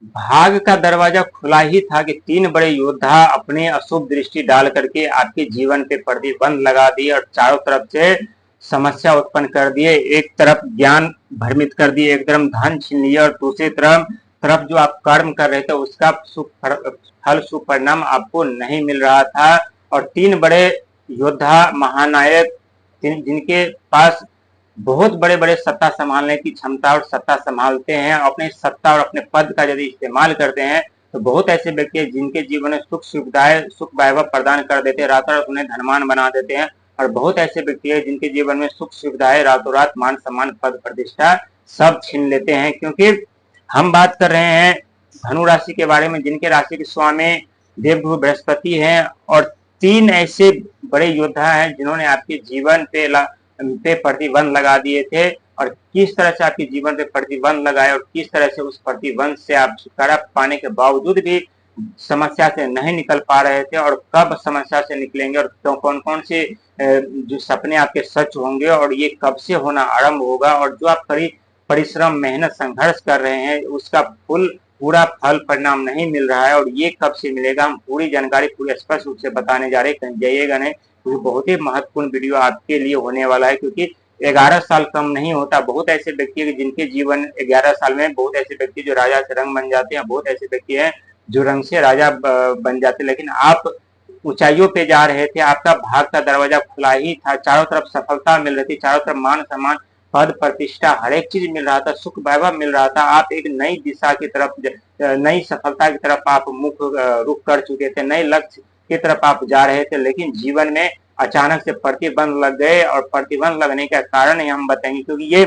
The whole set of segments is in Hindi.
भाग का दरवाजा खुला ही था कि तीन बड़े योद्धा अपने अशुभ दृष्टि डाल करके आपके जीवन पे प्रतिबंध लगा दिए और चारों तरफ से समस्या उत्पन्न कर दिए। एक तरफ ज्ञान भ्रमित कर दिए, एक तरफ धन छीन लिया और दूसरी तरफ तरफ जो आप कर्म कर रहे थे उसका फल सुपरिणाम आपको नहीं मिल रहा था। और तीन बड़े योद्धा महानायक जिनके पास बहुत बड़े बड़े सत्ता संभालने की क्षमता और सत्ता संभालते हैं, अपने सत्ता और अपने पद का यदि इस्तेमाल करते हैं तो बहुत ऐसे व्यक्ति हैं जिनके जीवन में सुख सुविधाएं सुख वैभव प्रदान कर देते हैं, रातों रात उन्हें धनवान बना देते हैं। और बहुत ऐसे व्यक्ति हैं जिनके जीवन में सुख सुविधाएं रातों रात मान सम्मान पद प्रतिष्ठा सब छीन लेते हैं। क्योंकि हम बात कर रहे हैं धनु राशि के बारे में, जिनके राशि के स्वामी देवगुरु बृहस्पति हैं। और तीन ऐसे बड़े योद्धा हैं जिन्होंने आपके जीवन पे प्रतिबंध लगा दिए थे। और किस तरह से आपके जीवन पे प्रतिबंध लगाए और किस तरह से उस प्रतिबंध से आप छुटकारा पाने के बावजूद भी समस्या से नहीं निकल पा रहे थे, और कब समस्या से निकलेंगे और कौन कौन से जो सपने आपके सच होंगे और ये कब से होना आरंभ होगा, और जो आप परिश्रम मेहनत संघर्ष कर रहे हैं उसका पूरा फल परिणाम नहीं मिल रहा है और ये कब से मिलेगा, हम पूरी जानकारी पूरी स्पष्ट रूप से बताने जा रहे हैं। कहीं जाइएगा नहीं, क्योंकि बहुत ही महत्वपूर्ण वीडियो आपके लिए होने वाला है। क्योंकि 11 साल कम नहीं होता। बहुत ऐसे व्यक्ति हैं जिनके जीवन 11 साल में, बहुत ऐसे व्यक्ति जो राजा से रंग बन जाते हैं, बहुत ऐसे व्यक्ति हैं जो रंग से राजा बन जाते हैं। लेकिन आप ऊंचाइयों पे जा रहे थे, आपका भाग का दरवाजा खुला ही था, चारों तरफ सफलता मिल रही थी, चारों तरफ मान सम्मान पद प्रतिष्ठा हर एक चीज मिल रहा था, सुख वैभव मिल रहा था। आप एक नई दिशा की तरफ, नई सफलता की तरफ आप मुख रुख कर चुके थे, नए लक्ष्य की तरफ आप जा रहे थे। लेकिन जीवन में अचानक से प्रतिबंध लग गए, और प्रतिबंध लगने का कारण ही हम बताएंगे। क्योंकि ये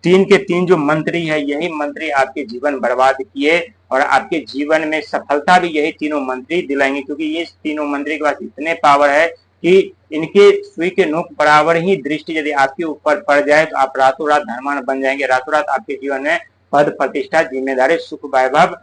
तीन के तीन जो मंत्री है, यही मंत्री आपके जीवन बर्बाद किए और आपके जीवन में सफलता भी यही तीनों मंत्री दिलाएंगे। क्योंकि ये तीनों मंत्री के पास इतने पावर है कि इनके सुई के नोक बराबर ही दृष्टि यदि आपके ऊपर पड़ जाए तो आप रातों रात धनवान बन जाएंगे। रातों रात आपके जीवन में पद प्रतिष्ठा जिम्मेदारी सुख वैभव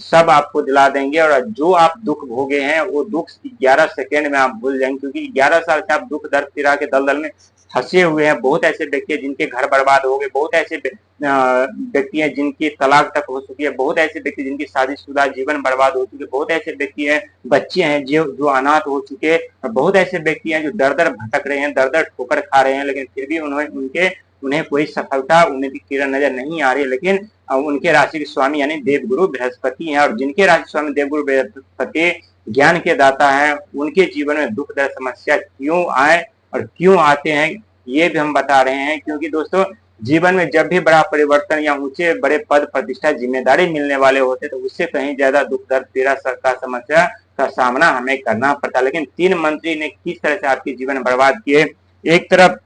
सब आपको दिला देंगे। और जो आप दुख भोगे हैं वो दुख 11 सेकेंड में आप भूल जाएंगे। क्योंकि 11 साल से आप दुख दर्द पीड़ा के दलदल में फंसे हुए हैं। बहुत ऐसे व्यक्ति हैं जिनके घर बर्बाद हो गए, बहुत ऐसे व्यक्ति हैं जिनकी तलाक तक हो चुकी है, बहुत ऐसे व्यक्ति जिनकी शादीशुदा जीवन बर्बाद हो चुके, बहुत ऐसे व्यक्ति हैं, बच्चे हैं जो अनाथ हो चुके, और बहुत ऐसे व्यक्ति हैं जो दर दर भटक रहे हैं, दर दर ठोकर खा रहे हैं, लेकिन फिर भी उन्हें कोई सफलता, उन्हें भी किरण नजर नहीं आ रही। लेकिन उनके राशि के स्वामी यानी देवगुरु बृहस्पति हैं, और जिनके राशि स्वामी देवगुरु बृहस्पति ज्ञान के दाता हैं, उनके जीवन में दुख दर्द समस्या क्यों आए और क्यों आते हैं ये भी हम बता रहे हैं। क्योंकि दोस्तों जीवन में जब भी बड़ा परिवर्तन या ऊंचे बड़े पद प्रतिष्ठा जिम्मेदारी मिलने वाले होते तो उससे कहीं ज्यादा दुख दर्द पीड़ा का समस्या का सामना हमें करना पड़ता। लेकिन तीन मंत्री ने किस तरह से आपके जीवन बर्बाद किए। एक तरफ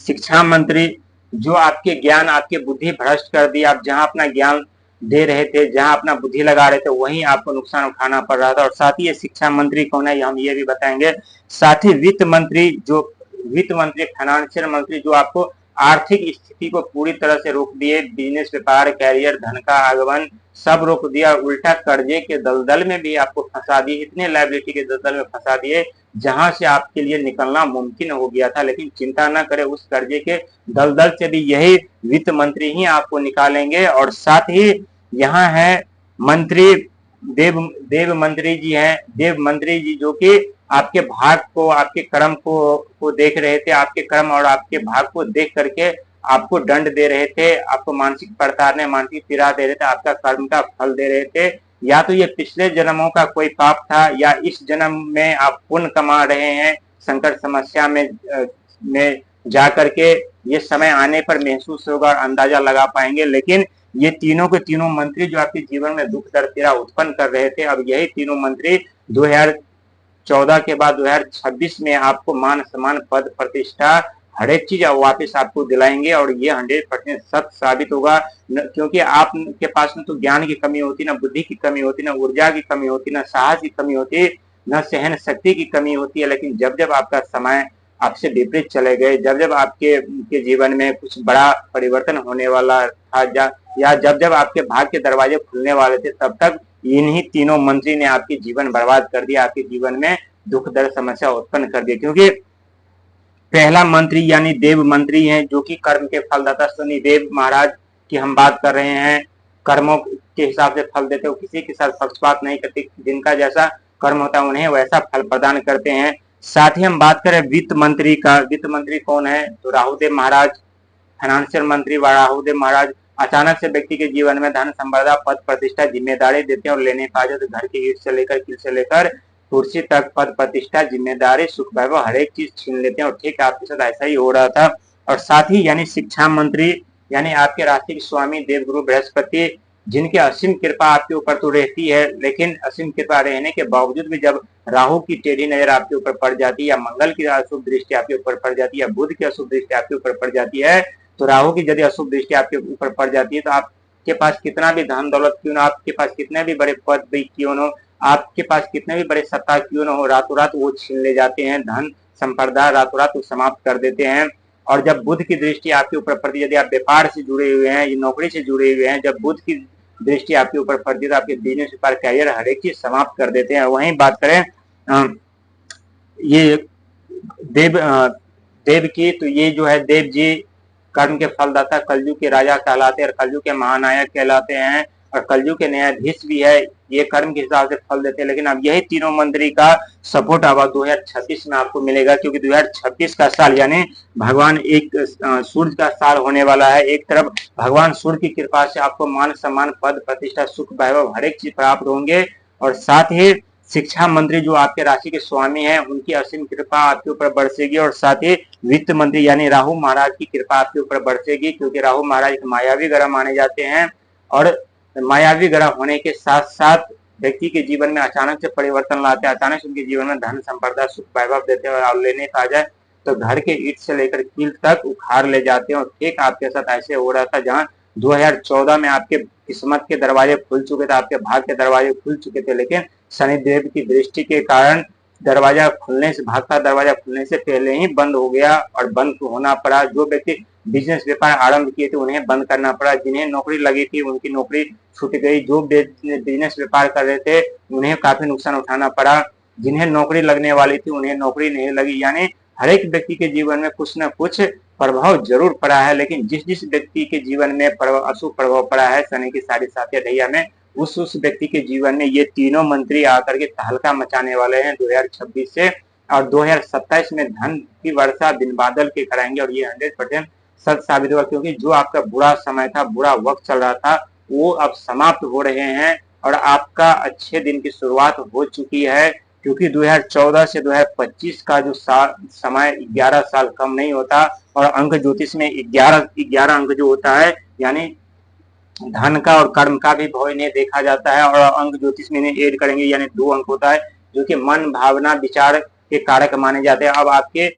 शिक्षा मंत्री जो आपके ज्ञान आपके बुद्धि भ्रष्ट कर दी, आप जहां अपना ज्ञान दे रहे थे, जहां अपना बुद्धि लगा रहे थे, वहीं आपको नुकसान उठाना पड़ रहा था। और साथ ही ये शिक्षा मंत्री कौन है हम ये भी बताएंगे। साथ ही वित्त मंत्री फाइनेंशियल मंत्री जो आपको आर्थिक स्थिति को पूरी तरह से रोक दिए, बिजनेस व्यापार कैरियर धन का आगमन सब रोक दिया, उल्टा कर्जे के दलदल में भी आपको फंसा दिए, इतने लायबिलिटी के दलदल में फंसा दिए जहां से आपके लिए निकलना मुमकिन हो गया था। लेकिन चिंता न करें, उस कर्जे के दलदल से भी यही वित्त मंत्री ही आपको निकालेंगे। और साथ ही यहाँ है मंत्री देव मंत्री जी हैं, देव मंत्री जी जो कि आपके भाग को आपके कर्म को देख रहे थे, आपके कर्म और आपके भाग को देख करके आपको दंड दे रहे थे, आपको मानसिक प्रताड़ना मानसिक पीड़ा दे रहे थे, आपका कर्म का फल दे रहे थे। या तो ये पिछले जन्मों का कोई पाप था या इस जन्म में आप पुण्य कमा रहे हैं। संकट समस्या में जा करके ये समय आने पर महसूस होगा और अंदाजा लगा पाएंगे। लेकिन ये तीनों के तीनों मंत्री जो आपके जीवन में दुख दर्द पीड़ा उत्पन्न कर रहे थे, अब यही तीनों मंत्री 2014 के बाद 2026 में आपको मान सम्मान पद प्रतिष्ठा हर एक चीज वापस आपको दिलाएंगे। और ये 100% सत्य साबित होगा। क्योंकि आपके पास न तो ज्ञान की कमी होती, ना बुद्धि की कमी होती, ना ऊर्जा की कमी होती, ना साहस की कमी होती, न सहन शक्ति की कमी होती है। लेकिन जब जब आपका समय आपसे विपरीत चले गए, जब जब आपके जीवन में कुछ बड़ा परिवर्तन होने वाला था, या जब जब आपके भाग के दरवाजे खुलने वाले थे, तब तक इन्हीं तीनों मंत्री ने आपके जीवन बर्बाद कर दिया, आपके जीवन में दुख दर्द समस्या उत्पन्न कर दी। क्योंकि पहला मंत्री यानी देव मंत्री हैं जो कि कर्म के फलदाता शनिदेव महाराज की हम बात कर रहे हैं। कर्मों के हिसाब से फल देते हो, किसी के साथ पक्षपात नहीं करते, जिनका जैसा कर्म होता है उन्हें वैसा फल प्रदान करते हैं। साथ ही हम बात करें वित्त मंत्री का, वित्त मंत्री कौन है, तो राहुदेव महाराज, फाइनेंशियल मंत्री राहुदेव महाराज। अचानक से व्यक्ति के जीवन में धन संपदा पद प्रतिष्ठा जिम्मेदारी देते हैं और लेने का जो घर की ईट से लेकर किल से लेकर कुर्सी तक पद प्रतिष्ठा जिम्मेदारी सुख वैभव हर एक चीज छीन लेते हैं। और ठीक आपके साथ ऐसा ही हो रहा था। और साथ ही यानी शिक्षा मंत्री यानी आपके राशि के स्वामी देवगुरु बृहस्पति, जिनकी असीम कृपा आपके ऊपर तो रहती है, लेकिन असीम कृपा रहने के बावजूद भी जब राहु की टेढ़ी नजर आपके ऊपर पड़ जाती है, या मंगल की अशुभ दृष्टि आपके ऊपर पड़ जाती है, या बुध की अशुभ दृष्टि आपके ऊपर पड़ जाती है, तो राहु की यदि अशुभ दृष्टि आपके ऊपर पड़ जाती है तो आपके पास कितना भी धन दौलत क्यों ना, आपके पास कितने भी बड़े पद भी क्यों न हो, आपके पास कितने भी बड़े सत्ता क्यों न हो, रातों रात वो छीन ले जाते हैं। धन संपदा रातों रात वो समाप्त कर देते हैं। और जब बुध की दृष्टि आपके ऊपर पड़ती है, यदि आप व्यापार से जुड़े हुए हैं, नौकरी से जुड़े हुए हैं, जब बुध की दृष्टि आपके ऊपर पड़ती है तो आपके बिजनेस व्यापार कैरियर हर एक चीज समाप्त कर देते हैं। वहीं बात करें ये देव की, तो ये जो है देव जी कर्म के फलदाता, कलयुग के राजा कहलाते हैं और कलयुग के महानायक कहलाते हैं और कलयुग के न्यायाधीश भी है। ये कर्म के हिसाब से फल देते हैं। लेकिन अब यही तीनों मंत्री का सपोर्ट अब 2026 में आपको मिलेगा, क्योंकि 2026 का साल यानी भगवान एक सूर्य का साल होने वाला है। एक तरफ भगवान सूर्य की कृपा से आपको मान सम्मान पद प्रतिष्ठा सुख वैभव हर एक चीज प्राप्त होंगे, और साथ ही शिक्षा मंत्री जो आपके राशि के स्वामी हैं उनकी असीम कृपा आपके ऊपर बरसेगी, और साथ ही वित्त मंत्री यानी राहु महाराज की कृपा आपके ऊपर बरसेगी, क्योंकि राहु महाराज एक मायावी ग्रह माने जाते हैं। और मायावी ग्रह होने के साथ साथ व्यक्ति के जीवन में अचानक से परिवर्तन लाते हैं, अचानक उनके जीवन में धन संपदा सुख वैभव देते हैं, और लेने का आ जाए तो घर के ईट से लेकर कील तक उखाड़ ले जाते हैं। और ठीक आपके साथ ऐसे हो रहा था, जहाँ 2014 में आपके किस्मत के दरवाजे खुल चुके थे, आपके भाग के दरवाजे खुल चुके थे, लेकिन शनिदेव की दृष्टि के कारण दरवाजा खुलने से, भाग का दरवाजा खुलने से पहले ही बंद हो गया और बंद होना पड़ा। जो व्यक्ति बिजनेस व्यापार आरंभ किए थे उन्हें बंद करना पड़ा, जिन्हें नौकरी लगी थी उनकी नौकरी छूट गई, जो बिजनेस व्यापार कर रहे थे उन्हें काफी नुकसान उठाना पड़ा, जिन्हें नौकरी लगने वाली थी उन्हें नौकरी नहीं लगी। यानी हर एक व्यक्ति के जीवन में कुछ न कुछ प्रभाव जरूर पड़ा है, लेकिन जिस जिस व्यक्ति के जीवन में अशुभ प्रभाव पड़ा है शनि की 7.5 ढैया में, उस व्यक्ति के जीवन में ये तीनों मंत्री आकर के तहलका मचाने वाले हैं 2026 से। और 2027 में धन की वर्षा दिन बादल के कराएंगे, और ये 100% सच साबित हुआ, क्योंकि जो आपका बुरा समय था, बुरा वक्त चल रहा था, वो अब समाप्त हो रहे हैं और आपका अच्छे दिन की शुरुआत हो चुकी है। क्योंकि 2014 से 2025 का जो समय 11 साल कम नहीं होता, और अंक ज्योतिष में 11 अंक जो होता है, यानी धन का और कर्म का भी भाव इन्हें देखा जाता है, और अंक ज्योतिष में इन्हें ऐड करेंगे यानी 2 अंक होता है, जो कि मन भावना विचार के कारक माने जाते हैं। अब आपके